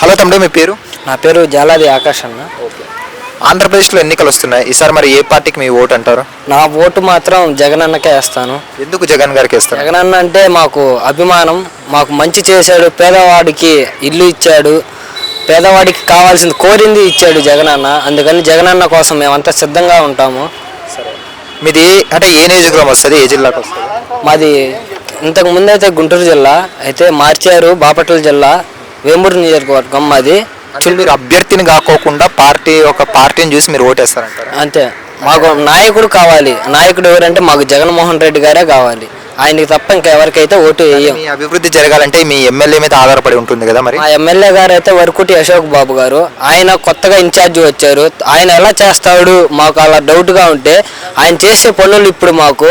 Hello తమ్ముడు, మీ పేరు? నా పేరు జాలాది ఆకాష్ అన్న. ఆంధ్రప్రదేశ్లో ఎన్నికలు వస్తున్నాయి. ఈసారి మరి ఏ పార్టీకి మీ ఓటు అంటారు? నా ఓటు మాత్రం జగన్ అన్నకే వేస్తాను. ఎందుకు జగన్ గారికి వేస్తారు? జగన్ అన్న అంటే మాకు అభిమానం. మాకు మంచి చేశాడు, పేదవాడికి ఇల్లు ఇచ్చాడు, పేదవాడికి కావాల్సింది కోరింది ఇచ్చాడు జగన్ అన్న. అందుకని జగన్ అన్న కోసం మేమంతా సిద్ధంగా ఉంటాము. మీది అంటే ఏ నియోజకవర్గం వస్తుంది, ఏ జిల్లాకు వస్తుంది? మాది ఇంతకు ముందు అయితే గుంటూరు జిల్లా, అయితే మార్చారు బాపట్ల జిల్లా, వేమూరు నియోజకవర్గం మాది. మీరు అభ్యర్థిని కాకోకుండా పార్టీని చూసి మీరు ఓటేస్తారంటారు? అంతే. మాకు నాయకుడు కావాలి. నాయకుడు ఎవరంటే మాకు జగన్మోహన్ రెడ్డి గారే కావాలి. ఆయనకి తప్ప ఇంకెవరికైతే ఓటు వేయం. మీ అభివృద్ధి జరగాలంటే మీ ఎమ్మెల్యే మీద ఆధారపడి ఉంటుంది కదా. మరి మా ఎమ్మెల్యే గారు అయితే వరకుటి అశోక్ బాబు గారు, ఆయన కొత్తగా ఇన్ఛార్జ్ వచ్చారు. ఆయన ఎలా చేస్తాడు మాకు అలా డౌట్గా ఉంటే, ఆయన చేసే పనులు ఇప్పుడు మాకు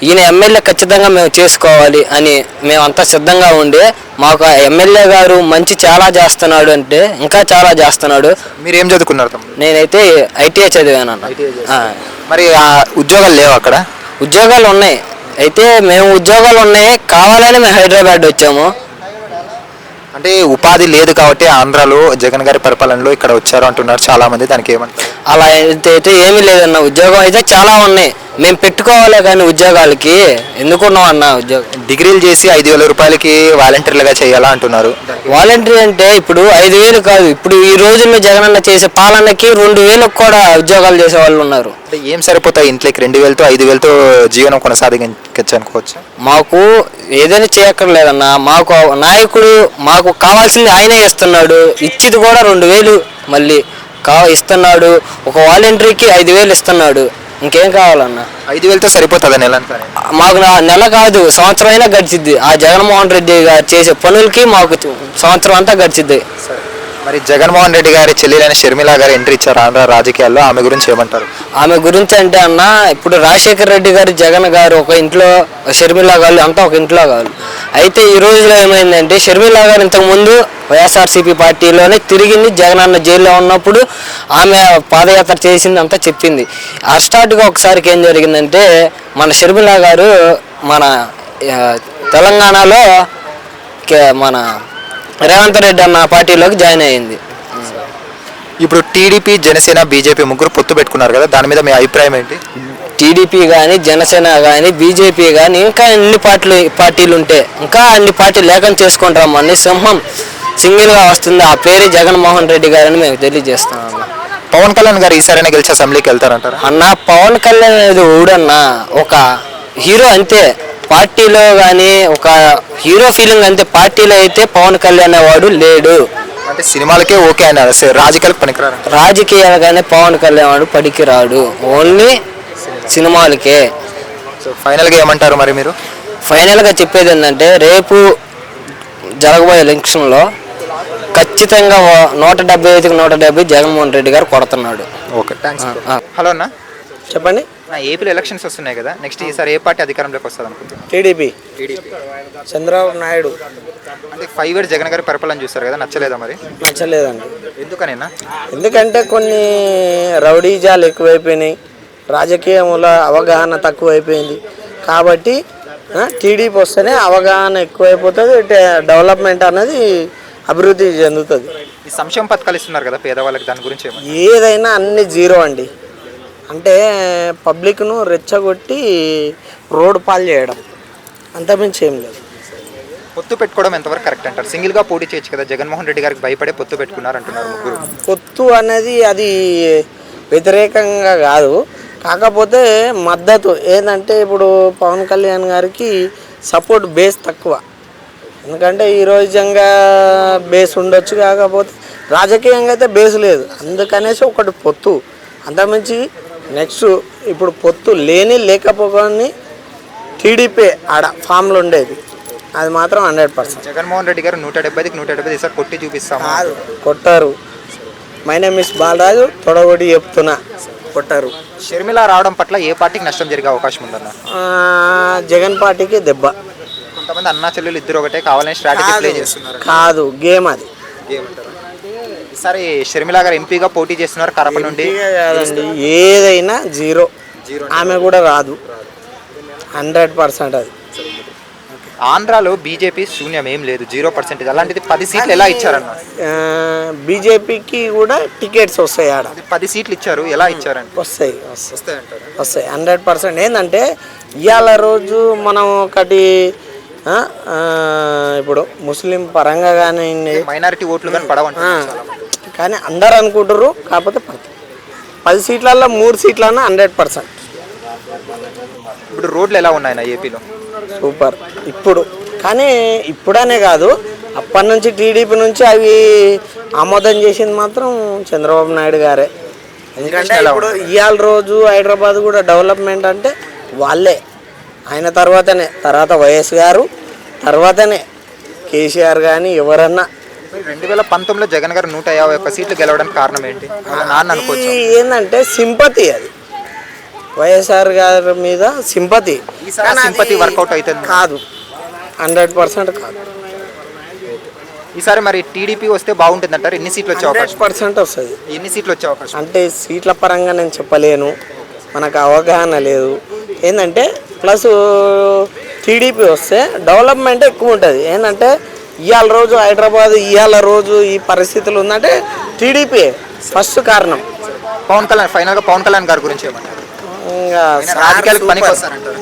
ఈయన ఎమ్మెల్యే ఖచ్చితంగా మేము చేసుకోవాలి అని మేమంతా సిద్ధంగా ఉండి, మాకు ఎమ్మెల్యే గారు మంచి చాలా చేస్తున్నాడు అంటే ఇంకా చాలా చేస్తున్నాడు. మీరు ఏం చదువుకున్నారు తమ్ముడు? నేనైతే ఐటీఐ చదివాను అన్న. మరి ఉద్యోగాలు లేవు అక్కడ? ఉద్యోగాలు ఉన్నాయి. అయితే మేము ఉద్యోగాలు ఉన్నాయి కావాలని మేము హైదరాబాద్ వచ్చాము. అంటే ఉపాధి లేదు కాబట్టి ఆంధ్రాలో జగన్ గారి పరిపాలనలో ఇక్కడ వచ్చారు అంటున్నారు చాలా మంది. దానికి ఏమంటారు? అలా అయితే ఏమీ లేదన్న. ఉద్యోగం అయితే చాలా ఉన్నాయి, మేము పెట్టుకోవాలి. కానీ ఉద్యోగాలకి ఎందుకున్నాం అన్న? ఉద్యోగం డిగ్రీలు చేసి 5,000 రూపాయలకి వాలంటీర్లుగా చేయాలా అంటున్నారు. వాలంటీర్ అంటే ఇప్పుడు 5,000 కాదు, ఇప్పుడు ఈ రోజుల్లో జగనన్న చేసే పాలనకి 2,000 కూడా ఉద్యోగాలు చేసే వాళ్ళు ఉన్నారు. ఏం సరిపోతాయి ఇంట్లోకి? 2,000తో 5,000తో జీవనం కొనసాగించవచ్చు అనుకోవచ్చు. మాకు ఏదైనా చేయక్కర్లేదన్న. మాకు నాయకుడు మాకు కావాల్సింది ఆయనే ఇస్తున్నాడు. ఇచ్చింది కూడా 2,000 మళ్ళీ ఇస్తున్నాడు. ఒక వాలంటీర్కి 5,000 ఇస్తున్నాడు. ఇంకేం కావాలన్న? 5,000తో సరిపోతుంది నెల? మాకు నెల కాదు, సంవత్సరం అయినా గడిచిద్ది. ఆ జగన్మోహన్ రెడ్డి గారు చేసే పనులకి మాకు సంవత్సరం అంతా గడిచిద్ది. మరి జగన్మోహన్ రెడ్డి గారి చెల్లెలైన షర్మిల గారు ఎంట్రీ ఇచ్చారు ఆంధ్ర రాజకీయాల్లో. ఆమె గురించి ఏమంటారు? ఆమె గురించి అంటే అన్న, ఇప్పుడు రాజశేఖర రెడ్డి గారు జగన్ గారు ఒక ఇంట్లో, షర్మిల గారు అంతా ఒక ఇంట్లో కాదు. అయితే ఈ రోజులో ఏమైందంటే, షర్మిల గారు ఇంతకుముందు వైఎస్ఆర్సీపీ పార్టీలోనే తిరిగింది. జగన్ అన్న జైల్లో ఉన్నప్పుడు ఆమె పాదయాత్ర చేసింది అంతా చెప్పింది. అస్టార్ట్గా ఒకసారికి ఏం జరిగిందంటే, మన షర్మిల గారు మన తెలంగాణలో మన రేవంత్ రెడ్డి అన్న పార్టీలోకి జాయిన్ అయ్యింది. ఇప్పుడు టీడీపీ, జనసేన, బీజేపీ ముగ్గురు పొత్తు పెట్టుకున్నారు కదా, దాని మీద మీ అభిప్రాయం ఏంటి? టీడీపీ కానీ, జనసేన కానీ, బీజేపీ కానీ, ఇంకా ఎన్ని పార్టీలు ఉంటే ఇంకా అన్ని పార్టీలు లేఖం చేసుకుంటాం అన్ని సింహం సింగిల్గా వస్తుంది. ఆ పేరు జగన్మోహన్ రెడ్డి గారని మేము తెలియజేస్తున్నాం. పవన్ కళ్యాణ్ గారు ఈసారైనా గెలిచి అసెంబ్లీకి వెళ్తారంటారు అన్న? పవన్ కళ్యాణ్ అనేది ఊడన్నా ఒక హీరో అంతే. పార్టీలో కానీ ఒక హీరో ఫీలింగ్ అంతే. పార్టీలో అయితే పవన్ కళ్యాణ్ వాడు లేడు. అంటే సినిమాలకే ఓకే అయినా రాజకీయాలకు పనికిరారు? రాజకీయాలుగానే పవన్ కళ్యాణ్ వాడు పనికిరాడు, ఓన్లీ సినిమాలకే. సో ఫైనల్గా ఏమంటారు మరి మీరు? ఫైనల్గా చెప్పేది ఏంటంటే, రేపు జరగబోయే ఎలక్షన్లో ఖచ్చితంగా 175కి 170 జగన్మోహన్ రెడ్డి గారు కొడుతున్నాడు. Okay, thanks. హలో అన్న, చెప్పండి. ఏపీలో ఎలక్షన్స్ వస్తున్నాయి కదా, నెక్స్ట్ ఈసారి ఏ పార్టీ అధికారంలోకి వస్తుంది అనుకుంటున్నారు? టీడీపీ, చంద్రబాబు నాయుడు. అంటే 5 years జగన్ గారి పరిపాలన చూస్తారు కదా, నచ్చలేదా మరి? నచ్చలేదండి. ఎందుకనేనా? ఎందుకంటే కొన్ని రౌడీజాలు ఎక్కువైపోయినాయి, రాజకీయముల అవగాహన తక్కువైపోయింది. కాబట్టి టీడీపీ వస్తేనే అవగాహన ఎక్కువైపోతుంది, డెవలప్మెంట్ అనేది అభివృద్ధి చెందుతుంది. ఈ సంక్షేమ పథకాలు ఇస్తున్నారు కదా పేదవాళ్ళకి, దాని గురించి ఏదైనా అన్ని జీరో అండి. అంటే పబ్లిక్ను రెచ్చగొట్టి రోడ్డు పాలు చేయడం, అంతమించి ఏం లేదు. పొత్తు పెట్టుకోవడం ఎంతవరకు కరెక్ట్ అంటారు? సింగిల్గా పోటీ చేయొచ్చు కదా, జగన్మోహన్ రెడ్డి గారికి భయపడే పొత్తు పెట్టుకున్నారు అంటున్నారు ముగ్గురు. పొత్తు అనేది అది వ్యతిరేకంగా కాదు, కాకపోతే మద్దతు ఏంటంటే, ఇప్పుడు పవన్ కళ్యాణ్ గారికి సపోర్ట్ బేస్ తక్కువ. ఎందుకంటే ఈరోజంగా బేస్ ఉండొచ్చు, కాకపోతే రాజకీయంగా అయితే బేస్ లేదు. అందుకనేసి ఒకటి పొత్తు, అంతమించి నెక్స్ట్ ఇప్పుడు పొత్తు లేకపోగానే టీడీపీ ఆడ ఫామ్లో ఉండేది, అది మాత్రం 100%. జగన్మోహన్ రెడ్డి గారు 170కి 170 ఈసారి కొట్టి చూపిస్తాము. కొట్టారు. మై నేమ్ ఇస్ బాలరాజు, తొడగొడి చెప్తున్నా, కొట్టారు. షర్మిల రావడం పట్ల ఏ పార్టీకి నష్టం జరిగే అవకాశం ఉందన్న? జగన్ పార్టీకి దెబ్బ. కొంతమంది అన్నా చెల్లెలు ఇద్దరు ఒకటే కావాలని స్ట్రాటజీ ప్లే చేస్తున్నారు. కాదు, గేమ్ అది. ఈసారి షర్మిల గారు ఎంపీగా పోటీ చేస్తున్నారు కడప నుండి. ఏదైనా జీరో, ఆమె కూడా రాదు, 100% అది. ఆంధ్రాలో బీజేపీ శూన్యం ఏం లేదు, 0%. అలాంటిది 10 సీట్లు ఎలా ఇచ్చారన్న? బీజేపీకి కూడా టికెట్స్ వస్తాయి ఆడ. 10 సీట్లు ఇచ్చారు, ఎలా ఇచ్చారండి? వస్తాయి వస్తాయంటారు. వస్తాయి 100%. ఏంటంటే ఇవాళ రోజు మనం ఒకటి ఇప్పుడు ముస్లిం పరంగా కానీ మైనారిటీ ఓట్లు కానీ పడవంటారు చాలా మంది. కానీ అందరు అనుకుంటారు, కాకపోతే 10 సీట్లలో 3 సీట్లన్నా 100%. ఇప్పుడు రోడ్లు ఎలా ఉన్నాయన్న ఏపీలో? సూపర్ ఇప్పుడు. కానీ ఇప్పుడనే కాదు, అప్పటి నుంచి టీడీపీ నుంచి అవి ఆమోదం చేసింది మాత్రం చంద్రబాబు నాయుడు గారే. ఎందుకంటే ఇప్పుడు ఇవాళ రోజు హైదరాబాద్ కూడా డెవలప్మెంట్ అంటే వాళ్ళే. ఆయన తర్వాత వైఎస్ గారు, తర్వాతనే కేసీఆర్ కానీ ఎవరన్నా. 2019లో జగన్ గారు 151 సీట్లు గెలవడానికి కారణం ఏంటి? నాన్న అనుకోవచ్చు. ఏంటంటే సింపతి, అది వైఎస్ఆర్ గారి మీద సింపతి. సింపతి వర్కౌట్ అవుతుంది కాదు, 100% కాదు. ఈసారి మరి టీడీపీ వస్తే బాగుంటుంది అంటారు. ఎన్ని సీట్లు వచ్చే అవకాశం? 100% వస్తుంది. ఎన్ని సీట్లు వచ్చే అవకాశం? అంటే సీట్ల పరంగా నేను చెప్పలేను, మనకు అవగాహన లేదు. ఏంటంటే ప్లస్ టీడీపీ వస్తే డెవలప్మెంట్ ఎక్కువ ఉంటుంది. ఏంటంటే ఇవాళ రోజు హైదరాబాద్ ఇవాళ రోజు ఈ పరిస్థితులు ఉందంటే టీడీపీ ఫస్ట్ కారణం. ఫైనల్గా పవన్ కళ్యాణ్ గారి గురించి ఏమంటారు? రాజకీయాలకు పనికి వస్తారంటారు.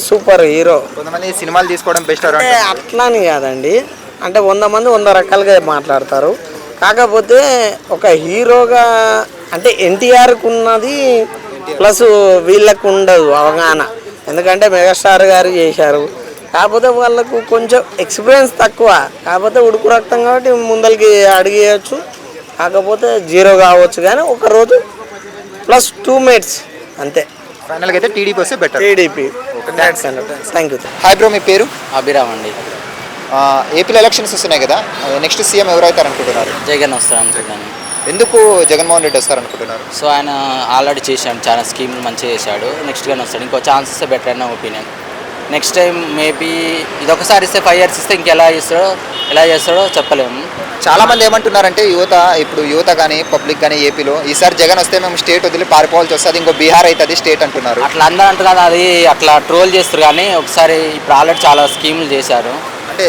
Super hero. కొంతమంది సినిమాలు తీసుకోవడం బెస్ట్ అంటే అట్లా అని కాదండి, అంటే 100 మంది 100 రకాలుగా మాట్లాడతారు. కాకపోతే ఒక హీరోగా అంటే ఎన్టీఆర్కి ఉన్నది ప్లస్ వీళ్ళకు ఉండదు అవగాహన. ఎందుకంటే మెగాస్టార్ గారు చేశారు, కాకపోతే వాళ్ళకు కొంచెం ఎక్స్పీరియన్స్ తక్కువ. కాకపోతే ఉడుకు రక్తం కాబట్టి ముందరికి అడిగేయచ్చు, కాకపోతే 0 కావచ్చు. కానీ ఒకరోజు ప్లస్ 2 మేట్స్ అంతే. ఫైనల్గా అయితే టీడీపీ వస్తే better. TDP. Thank you. Hi bro, మీ పేరు? అభిరామ్ అండి. ఏపీలో ఎలక్షన్స్ వస్తున్నాయి కదా, నెక్స్ట్ సీఎం ఎవరైతారు అనుకుంటున్నారు? జగన్ వస్తారు అనుకుంటున్నాను. ఎందుకు జగన్మోహన్ రెడ్డి వస్తారు అనుకుంటున్నారు? సో ఆయన ఆల్రెడీ చేశాడు, చాలా స్కీమ్లు మంచిగా చేశాడు. నెక్స్ట్ కానీ వస్తాడు. ఇంకో ఛాన్స్ ఇస్తే బెటర్ అన్న ఒపీనియన్. నెక్స్ట్ టైం మేబీ ఇదొకసారి ఇస్తే 5 years ఇస్తే ఇంకెలా చేస్తాడో చెప్పలేము. చాలా మంది ఏమంటున్నారంటే యువత కానీ పబ్లిక్ కానీ ఏపీలో ఈసారి జగన్ వస్తే మేము స్టేట్ వదిలి పారిపోవాల్సి వస్తుంది, ఇంకో బీహార్ అవుతుంది స్టేట్ అంటున్నారు. అట్లా అందరూ అంటున్నారు, అది అట్లా ట్రోల్ చేస్తారు. కానీ ఒకసారి ఇప్పుడు ఆల్రెడీ చాలా స్కీములు చేశారు. అంటే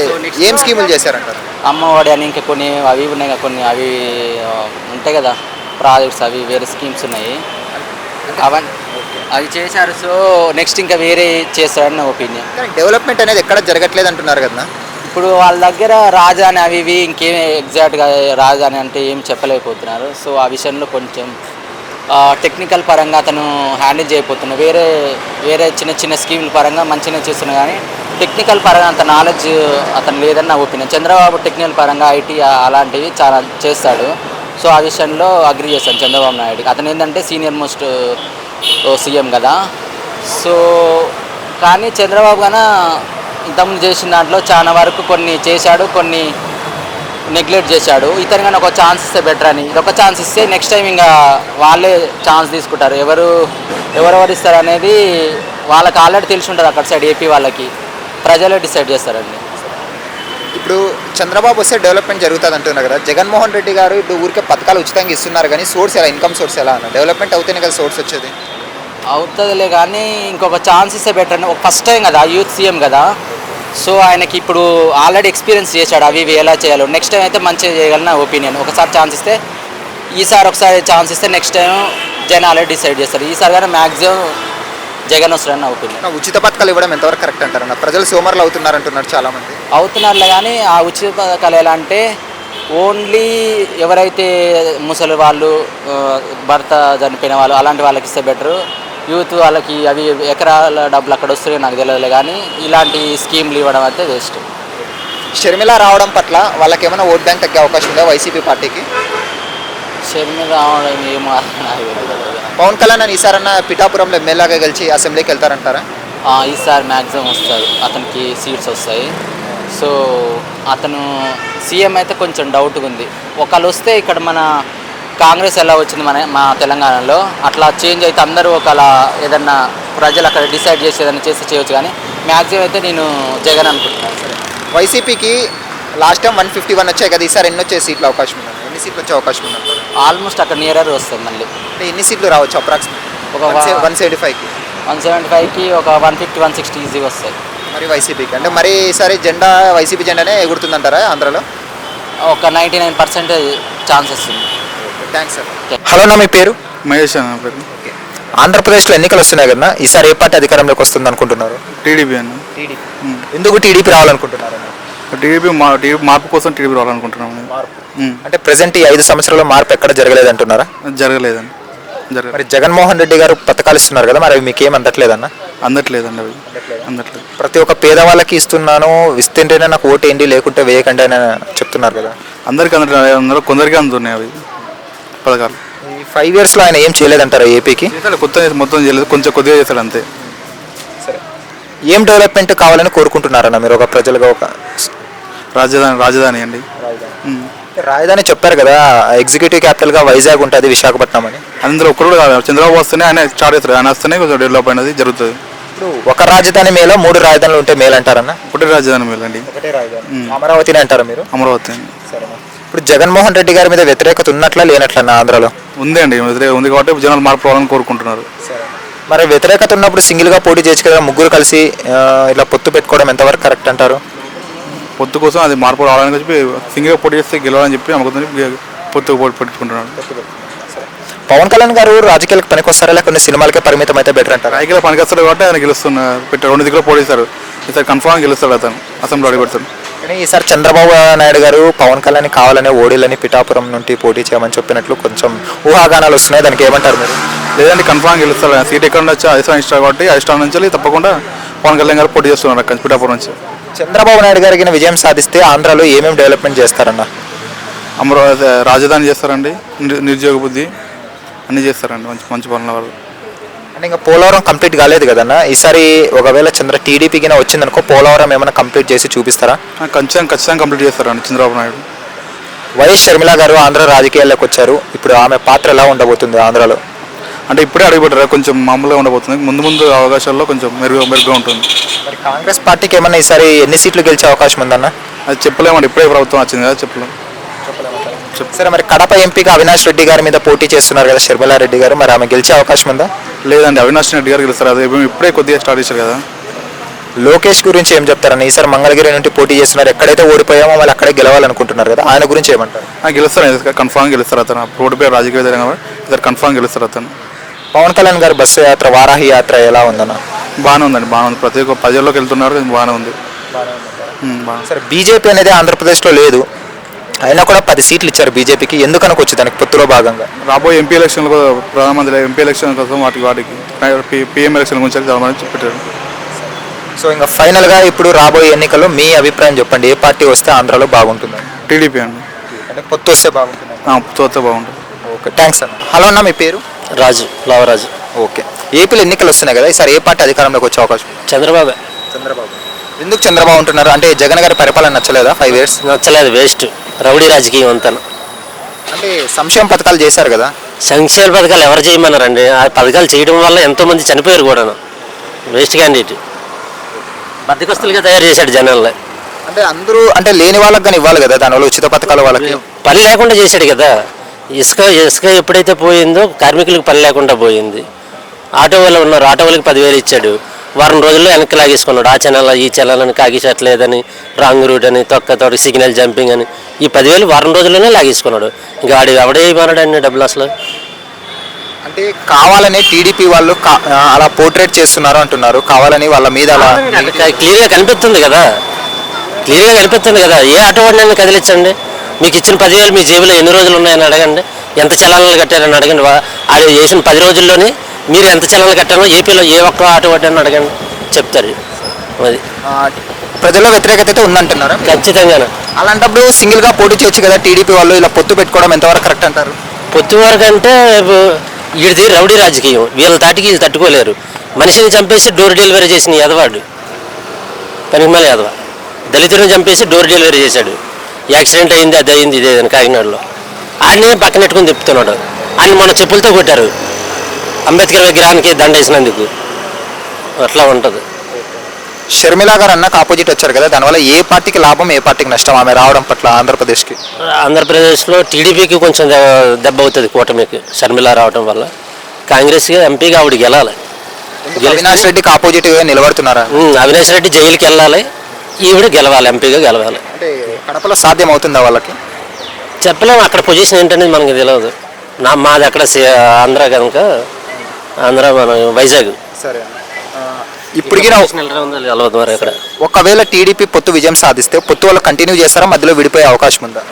ఏం స్కీములు చేశారంటారు? అమ్మఒడి అని ఇంకా కొన్ని అవి ఉన్నాయి కదా, కొన్ని అవి ఉంటాయి కదా ప్రాజెక్ట్స్, అవి వేరే స్కీమ్స్ ఉన్నాయి, అవి చేశారు. సో నెక్స్ట్ ఇంకా వేరే చేస్తారని నా ఒపీనియన్. డెవలప్మెంట్ అనేది ఎక్కడ జరగట్లేదు అంటున్నారు కదా. ఇప్పుడు వాళ్ళ దగ్గర రాజధాని అవి ఇవి ఇంకేం ఎగ్జాక్ట్గా రాజధాని అంటే ఏం చెప్పలేకపోతున్నారు. సో ఆ విషయంలో కొంచెం టెక్నికల్ పరంగా అతను హ్యాండిల్ చేయకపోతున్నాడు. వేరే చిన్న చిన్న స్కీముల పరంగా మంచిగా చేస్తున్నా, కానీ టెక్నికల్ పరంగా అంత నాలెడ్జ్ అతను లేదని నా ఒపీనియన్. చంద్రబాబు టెక్నికల్ పరంగా ఐటీ అలాంటివి చాలా చేస్తాడు. సో ఆ విషయంలో అగ్రి చేస్తాను చంద్రబాబు నాయుడు. అతను ఏంటంటే సీనియర్ మోస్ట్ సీఎం కదా. సో కానీ చంద్రబాబు కన్నా ఇంతకుముందు చేసిన దాంట్లో చాలా వరకు కొన్ని చేశాడు, కొన్ని నెగ్లెక్ట్ చేశాడు. ఇతను కానీ ఒక ఛాన్స్ ఇస్తే బెటర్ అని. ఇదొక ఛాన్స్ ఇస్తే నెక్స్ట్ టైం ఇంకా వాళ్ళే ఛాన్స్ తీసుకుంటారు. ఎవరెవరు ఇస్తారు అనేది వాళ్ళకి ఆల్రెడీ తెలిసి ఉంటుంది. అక్కడ సైడ్ ఏపీ వాళ్ళకి ప్రజలే డిసైడ్ చేస్తారండి. ఇప్పుడు చంద్రబాబు వస్తే డెవలప్మెంట్ జరుగుతుంది అంటున్నారు కదా. జగన్మోహన్ రెడ్డి గారు ఇప్పుడు ఊరికే పథకాలు ఉచితంగా ఇస్తున్నారు, కానీ సోర్స్ ఎలా, ఇన్కమ్ సోర్స్ ఎలా అన్న? డెవలప్మెంట్ అవుతేనే కదా సోర్స్ వచ్చేది. అవుతుందిలే, కానీ ఇంకొక ఛాన్స్ ఇస్తే బెటర్ అని. ఫస్ట్ టైం కదా, యూత్ సీఎం కదా. సో ఆయనకి ఇప్పుడు ఆల్రెడీ ఎక్స్పీరియన్స్ చేశాడు అవి ఇవి ఎలా చేయాలో. నెక్స్ట్ టైం అయితే మంచిగా చేయగలన ఒపీనియన్. ఒకసారి ఛాన్స్ ఇస్తే, ఈసారి ఒకసారి ఛాన్స్ ఇస్తే నెక్స్ట్ టైం జనం ఆల్రెడీ డిసైడ్ చేస్తారు. ఈసారి కానీ మ్యాక్సిమం జగన్ వస్తారని నా ఒపీనియన్. ఉచిత పథకాలు ఇవ్వడం ఎంతవరకు కరెక్ట్ అంటారన్న? ప్రజలు సోమర్లు అవుతున్నారు అంటున్నారు చాలామంది. అవుతున్నారులే, కానీ ఆ ఉచిత పథకాలు ఎలా అంటే ఓన్లీ ఎవరైతే ముసలి వాళ్ళు, భర్త చనిపోయిన వాళ్ళు అలాంటి వాళ్ళకి ఇస్తే బెటరు. యూత్ వాళ్ళకి అవి ఎకరాల డబ్బులు అక్కడ వస్తున్నాయో నాకు తెలియదు, కానీ ఇలాంటి స్కీమ్లు ఇవ్వడం అయితే వేస్ట్. షర్మిల రావడం పట్ల వాళ్ళకి ఏమైనా ఓట్ బ్యాంక్ తగ్గే అవకాశం ఉందా వైసీపీ పార్టీకి? షర్మిల రావడం ఏమో నాకు తెలియదు. పవన్ కళ్యాణ్ అని ఈసారన్నా పిఠాపురంలో ఎమ్మెల్యేగా గెలిచి అసెంబ్లీకి వెళ్తారంటారా? ఈసారి మ్యాక్సిమం వస్తారు, అతనికి సీట్స్ వస్తాయి. సో అతను సీఎం అయితే కొంచెం డౌట్గా ఉంది. ఒకళ్ళు వస్తే ఇక్కడ మన కాంగ్రెస్ ఎలా వచ్చింది మా తెలంగాణలో అట్లా చేంజ్ అయితే అందరూ ఒకలా ఏదన్నా ప్రజలు అక్కడ డిసైడ్ చేసి ఏదైనా చేస్తే చేయొచ్చు, కానీ మ్యాక్సిమం అయితే నేను జగన్ అనుకుంటున్నాను. సరే, వైసీపీకి లాస్ట్ టైం 151 వచ్చాయి కదా, ఈసారి ఎన్ని వచ్చే సీట్లు అవకాశం ఉంది? ఎన్ని సీట్లు వచ్చే అవకాశం ఉంది? ఆల్మోస్ట్ అక్కడ నియర్ వస్తుంది. మళ్ళీ అంటే ఎన్ని సీట్లు రావచ్చు అప్రాక్సిమేట్? ఒక 175కి 175కి ఒక 150-160 ఈజీగా వస్తాయి. మరి వైసీపీకి అంటే మరి ఈసారి జెండా వైసీపీ జెండానే ఎగురుతుందంటారా ఆంధ్రాలో? ఒక 99% ఛాన్సెస్ ఉంది. Thanks sir. హలో అన్న, మీ పేరు? మహేష్ అన్న పేరు. ఆంధ్రప్రదేశ్లో ఎన్నికలు వస్తున్నాయి కదా, ఈసారి ఏ పార్టీ అధికారంలోకి వస్తుంది అనుకుంటున్నారు? టీడీపీ అన్న. ఎందుకు టీడీపీ రావాలనుకుంటున్నారు? టీడీపీ మార్పు కోసం టీడీపీ రావాలనుకుంటున్నాం. అంటే ప్రజెంట్ ఈ 5 సంవత్సరాల్లో మార్పు ఎక్కడ జరగలేదు అంటున్నారా? జరగలేదండి. మరి జగన్మోహన్ రెడ్డి గారు పథకాలు ఇస్తున్నారు కదా, మరి అవి మీకు ఏం అందట్లేదన్న? అందట్లేదండి, అవి అందట్లేదు. ప్రతి ఒక్క పేదవాళ్ళకి ఇస్తున్నాను, ఇస్తుంటేనే నాకు ఓటు ఏంటి లేకుంటే వేయకండి అని చెప్తున్నారు కదా. అందరికీ అందరూ కొందరికి అందుతున్నాయి అవి పథకాలు. ఈ 5 yearsలో ఆయన ఏం చేయలేదంటారా ఏపీకి? కొత్త మొత్తం చేయలేదు, కొంచెం కొద్దిగా చేశాడు అంతే. సరే, ఏం డెవలప్మెంట్ కావాలని కోరుకుంటున్నారన్న మీరు ఒక ప్రజలుగా? ఒక రాజధాని అండి. రాజధాని చెప్పారు కదా, ఎగ్జిక్యూటివ్ క్యాపిటల్గా వైజాగ్ ఉంటుంది, విశాఖపట్నం అని. అందులో ఒక్కరు కూడా కాదు, చంద్రబాబు వస్తేనే ఆయన స్టార్ట్ అవుతారు, ఆయన వస్తేనే కొంచెం డెవలప్ అనేది జరుగుతుంది. ఇప్పుడు ఒక రాజధాని మేలో 3 రాజధానులు ఉంటే మేలు అంటారన్న? ఒకటే రాజధాని మేలండి. ఒకటే రాజధాని అమరావతిని అంటారా మీరు? అమరావతి అండి. సరే, ఇప్పుడు జగన్మోహన్ రెడ్డి గారి మీద వ్యతిరేకత ఉన్నట్లా లేనట్లన్నా ఆంధ్రాలో? ఉంది అండి, ఉంది కాబట్టి జనాలు మార్పు రావాలని కోరుకుంటున్నారు. మరి వ్యతిరేకత ఉన్నప్పుడు సింగిల్గా పోటీ చేయొచ్చు కదా, ముగ్గురు కలిసి ఇలా పొత్తు పెట్టుకోవడం ఎంతవరకు కరెక్ట్ అంటారు? పొత్తు కోసం అది మార్పు రావాలని చెప్పి సింగిల్గా పోటీ చేస్తే గెలవాలని చెప్పి నమ్మకంతో పొత్తు పెట్టుకుంటున్నాడు. పవన్ కళ్యాణ్ గారు రాజకీయాలకు పనికొస్తారా లేకపోతే సినిమాలకే పరిమితం అయితే బెటర్ అంటారు? రాజకీయాలు పనికొస్తాడు కాబట్టి ఆయన గెలుస్తున్నారు, 2 దిక్కులో పోటీస్తారు. ఈసారి కన్ఫామ్ గెలుస్తాడు, అతను అసెంబ్లీ అడిగి పెడతాడు. కానీ ఈసారి చంద్రబాబు నాయుడు గారు పవన్ కళ్యాణ్ కావాలనే ఓడిలని పిఠాపురం నుండి పోటీ చేయమని చెప్పినట్లు కొంచెం ఊహాగానాలు వస్తున్నాయి, దానికి ఏమంటారు మీరు? లేదంటే కన్ఫామ్ గెలుస్తాడు. సీట్ ఎక్కడ నుంచి అధిష్టానం ఇష్టం కాబట్టి అధిష్టానం నుంచి తప్పకుండా పవన్ కళ్యాణ్ గారు పోటీ చేస్తున్నారు అక్కడ పిఠాపురం నుంచి. చంద్రబాబు నాయుడు గారికి విజయం సాధిస్తే ఆంధ్రాలో ఏమేమి డెవలప్మెంట్ చేస్తారన్న? అమరావతి రాజధాని చేస్తారండి, నిరుద్యోగ బుద్ధి అన్నీ చేస్తారండి, మంచి మంచి పనుల వాళ్ళు. అంటే ఇంకా పోలవరం కంప్లీట్ కాలేదు కదన్న, ఈసారి ఒకవేళ టీడీపీకి వచ్చిందనుకో పోలవరం ఏమైనా కంప్లీట్ చేసి చూపిస్తారా? ఖచ్చితంగా కంప్లీట్ చేస్తారండి చంద్రబాబు నాయుడు. వైఎస్ షర్మిల గారు ఆంధ్ర రాజకీయాల్లోకి వచ్చారు, ఇప్పుడు ఆమె పాత్ర ఎలా ఉండబోతుంది ఆంధ్రాలో? అంటే ఇప్పుడే అడుగుపెట్టారు, కొంచెం మామూలుగా ఉండబోతుంది, ముందు అవకాశాల్లో కొంచెం మెరుగ్గా ఉంటుంది. మరి కాంగ్రెస్ పార్టీకి ఏమన్నా ఈసారి ఎన్ని సీట్లు గెలిచే అవకాశం ఉందన్న? అది చెప్పలేమండి, ఇప్పుడే ప్రభుత్వం వచ్చింది కదా, చెప్పలేము. సరే, మరి కడప ఎంపీగా అవినాష్ రెడ్డి గారి మీద పోటీ చేస్తున్నారు కదా షర్మిలా రెడ్డి గారు, మరి ఆమె గెలిచే అవకాశం ఉందా? లేదండి, అవినాష్ రెడ్డి గారు గెలుస్తారు, అది ఇప్పుడే కొద్దిగా స్టార్ట్ చేశారు కదా. లోకేష్ గురించి ఏం చెప్తారన్న? ఈసారి మంగళగిరి నుండి పోటీ చేస్తున్నారు, ఎక్కడైతే ఓడిపోయామో వాళ్ళు అక్కడే గెలవాలనుకుంటున్నారు కదా, ఆయన గురించి ఏమంటారు? గెలుస్తారు, కన్ఫామ్ గెలుస్తారు అతను. రోడ్డుపై రాజకీయ కాబట్టి కన్ఫామ్ గెలుస్తారు అతను. పవన్ కళ్యాణ్ గారు బస్సు యాత్ర, వారాహి యాత్ర ఎలా ఉందన్న? బాగానే ఉందండి, బాగానే ఉంది, ప్రతి ఒక్క ప్రజల్లోకి వెళ్తున్నారు, బాగానే ఉంది. సరే, బీజేపీ అనేది ఆంధ్రప్రదేశ్లో లేదు, అయినా కూడా 10 సీట్లు ఇచ్చారు బీజేపీకి, ఎందుకు అనుకోవచ్చు దానికి పొత్తులో భాగంగా? రాబోయే ఎంపీ ఎలక్షన్లు, ప్రధానమంత్రి ఎంపీ ఎలక్షన్ కోసం వాటికి పీఎం ఎలక్షన్ గురించి చాలా మంది పెట్టారు. సో ఇంకా ఫైనల్గా ఇప్పుడు రాబోయే ఎన్నికల్లో మీ అభిప్రాయం చెప్పండి, ఏ పార్టీ వస్తే ఆంధ్రాలో బాగుంటుంది? టీడీపీ అండి. అంటే పొత్తు వస్తే బాగుంటుంది? పొత్తు వస్తే బాగుంటుంది. ఓకే, థ్యాంక్స్ అన్న. హలో అన్న, మీ పేరు? రాజు, లావరాజు. ఓకే, ఏపీలో ఎన్నికలు వస్తున్నాయి కదా, ఈసారి ఏ పార్టీ అధికారంలోకి వచ్చే అవకాశం? చంద్రబాబు. ఎందుకు చంద్రబాబు అంటున్నారు? అంటే జగన్ గారి పరిపాలన నచ్చలేదా 5 years? నచ్చలేదు, వేస్ట్, రౌడీ రాజకీయం అంతా. అంటే సంక్షేమ పథకాలు చేశారు కదా. సంక్షేమ పథకాలు ఎవరు చేయమన్నారండి? ఆ పథకాలు చేయడం వల్ల ఎంతోమంది చనిపోయారు కూడా. వేస్ట్ క్యాండిడేట్, బద్దకస్తులుగా తయారు చేశాడు జనాల్లో. అంటే అందరూ అంటే లేని వాళ్ళకి కానీ ఇవ్వాలి కదా, దానివల్ల ఉచిత పథకాలు వాళ్ళకి పని లేకుండా చేశాడు కదా. ఇసుక ఎప్పుడైతే పోయిందో కార్మికులకు పని లేకుండా పోయింది. ఆటో వాళ్ళు ఉన్నారు, ఆటో వాళ్ళకి 10,000 ఇచ్చాడు, వారం రోజుల్లో వెనక్కి లాగేసుకున్నాడు. ఆ ఛానల్ ఈ ఛానల్ అని, కాగిషట్లేదని, రాంగ్ రూట్ అని, తొక్క సిగ్నల్ జంపింగ్ అని, ఈ 10,000 వారం రోజుల్లోనే లాగేసుకున్నాడు. ఇంకా వాడు ఎవడే ఇవ్వనాడండి డబ్బులు అసలు? అంటే కావాలని టీడీపీ వాళ్ళు అలా పోర్ట్రేట్ చేస్తున్నారు అంటున్నారు, కావాలని వాళ్ళ మీద అలా క్లియర్గా కనిపిస్తుంది కదా, ఏ ఆటో వాడిని కదిలించండి. మీకు ఇచ్చిన 10,000 మీ జేబులో ఎన్ని రోజులు ఉన్నాయని అడగండి, ఎంత చలానాలు కట్టారని అడగండి. ఆడు వేసిన 10 రోజుల్లోనే మీరు ఎంత చలానాలు కట్టారో ఏపీలో ఏ ఒక్క ఆటో వాడిని అడగండి, చెప్తారు. అది ప్రజల్లో వ్యతిరేకత అయితే ఉందంటున్నారు ఖచ్చితంగా. అలాంటప్పుడు సింగిల్గా పోటీ చేయొచ్చు కదా టీడీపీ వాళ్ళు, ఇలా పొత్తు పెట్టుకోవడం ఎంతవరకు కరెక్ట్ అంటారు? పొత్తు వరకు అంటే వీడిది రౌడీ రాజకీయం, వీళ్ళ తాటికి వీళ్ళు తట్టుకోలేరు. మనిషిని చంపేసి డోర్ డెలివరీ చేసిన ఎదవాడు, పనికిమాల ఎదవ. దళితులను చంపేసి డోర్ డెలివరీ చేశాడు. యాక్సిడెంట్ అయింది, అది అయింది, ఇదేదని కాకినాడలో. ఆయన్ని పక్కనెట్టుకుని తిప్పుతున్నాడు. ఆయన మన చెప్పులతో కొట్టారు అంబేద్కర్ విగ్రహానికి దండ వేసినందుకు. అట్లా ఉంటుంది. షర్మిల గారు అన్నకు ఆపోజిట్ వచ్చారు కదా, దానివల్ల ఏ పార్టీకి లాభం, ఏ పార్టీకి నష్టం ఆమె రావడం పట్ల ఆంధ్రప్రదేశ్కి? ఆంధ్రప్రదేశ్లో టీడీపీకి కొంచెం దెబ్బ అవుతుంది కూటమికి షర్మిల రావడం వల్ల. కాంగ్రెస్కి ఎంపీగా ఆవిడ గెలాలి, అవినాష్ రెడ్డికి ఆపోజిట్ గా నిలబడుతున్నారా? అవినాష్ రెడ్డి జైలుకి వెళ్ళాలి, ఈవిడ గెలవాలి, ఎంపీగా గెలవాలి. అంటే కడపలో సాధ్యం అవుతుందా వాళ్ళకి? చెప్పలేము, అక్కడ పొజిషన్ ఏంటనేది మనకి తెలియదు. మాది అక్కడ ఆంధ్ర కనుక, ఆంధ్ర మన వైజాగ్. సరే, ఇప్పటికీ తెలియదు మరి అక్కడ. ఒకవేళ టీడీపీ పొత్తు విజయం సాధిస్తే పొత్తు వాళ్ళు కంటిన్యూ చేస్తారా, మధ్యలో విడిపోయే అవకాశం ఉందా?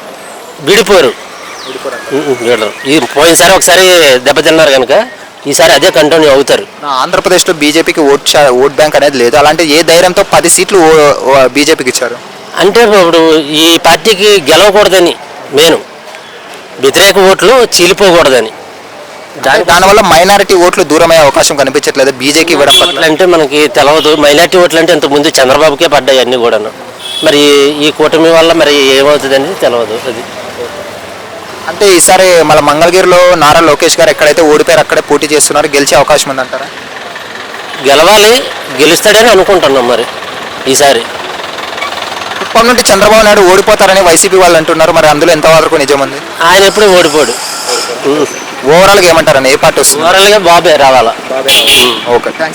విడిపోరు. ఈ పోయినసారి ఒకసారి దెబ్బతిన్నారు కనుక ఈసారి అదే కంటిన్యూ అవుతారు. ఆంధ్రప్రదేశ్లో బీజేపీకి ఓట్ బ్యాంక్ అనేది లేదు, అలాంటి ఏ ధైర్యంతో 10 సీట్లు బీజేపీకి ఇచ్చారు? అంటే ఇప్పుడు ఈ పార్టీకి గెలవకూడదని, మెయిన్ వ్యతిరేక ఓట్లు చీలిపోకూడదని. దానివల్ల మైనారిటీ ఓట్లు దూరమయ్యే అవకాశం కనిపించట్లేదు బీజేపీ ఇవ్వడం పట్ల. ఓట్లు అంటే మనకి తెలవదు. మైనార్టీ ఓట్లు అంటే ఇంతకుముందు చంద్రబాబుకే పడ్డాయి అన్నీ కూడాను. మరి ఈ కూటమి వల్ల మరి ఏమవుతుంది అనేది తెలియదు. అది అంటే ఈసారి మన మంగళగిరిలో నారా లోకేష్ గారు ఎక్కడైతే ఓడిపోయారు అక్కడే పోటీ చేస్తున్నారు, గెలిచే అవకాశం ఉందంటారా? గెలవాలి, గెలుస్తాడని అనుకుంటున్నాం మరి ఈసారి. కుప్పం నుండి చంద్రబాబు నాయుడు ఓడిపోతారని వైసీపీ వాళ్ళు అంటున్నారు, మరి అందులో ఎంతవరకు నిజం ఉంది? ఆయన ఎప్పుడు ఓడిపోడు. ఓవరాల్గా ఏమంటారని, ఏ పార్టీ వస్తుంది? ఓవరాల్గా బాబే రావాలా. Okay, thanks.